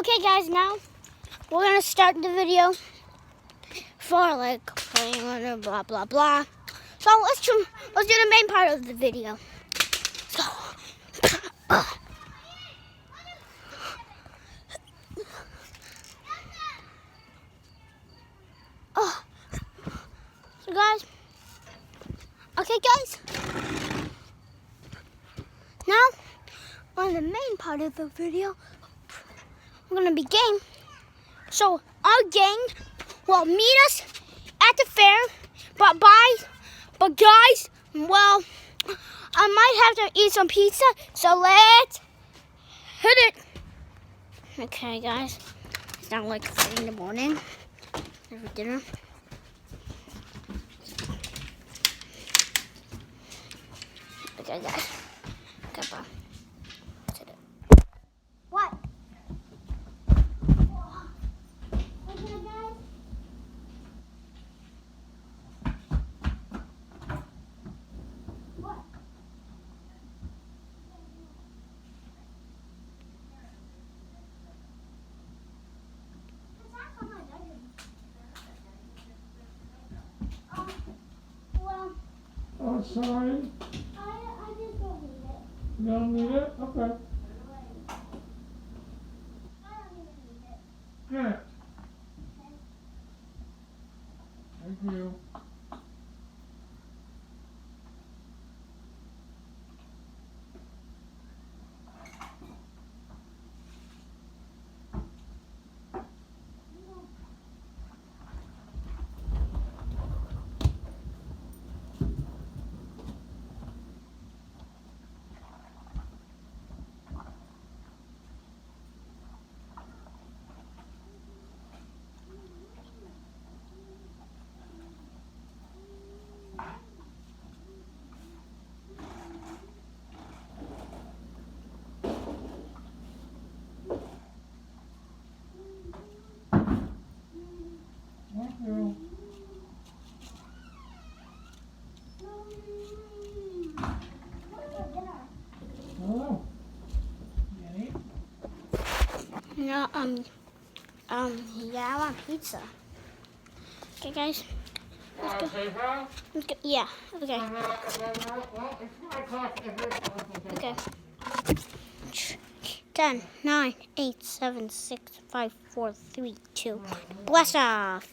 Okay, guys, now we're gonna start the video for like playing blah blah blah. So let's do the main part of the video. So, so guys, okay, guys. Now on the main part of the video, we're gonna be game. So our gang will meet us at the fair, but guys, well, I might have to eat some pizza, so let's hit it. Okay, guys, it's now like 3 in the morning. Have dinner. Okay, guys, goodbye. What? Okay, guys. What? Well, Oh, sorry. I just don't need it. You don't need it? Okay. I don't even need it. Good. Thank you. Thank you. Hello. Jenny? No, yeah, I want pizza. Okay, guys. PayPal? Let's go. Yeah, okay. Well, it's my coffee. Okay. 10, 9, 8, 7, 6, 5, 4, 3, 2. Blast off.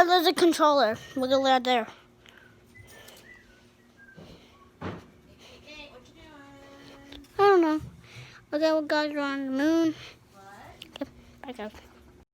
There's a controller. Look at that there. Hey, what you doing? I don't know. Okay, well, guys, we're on the moon. What? Okay, bye, guys.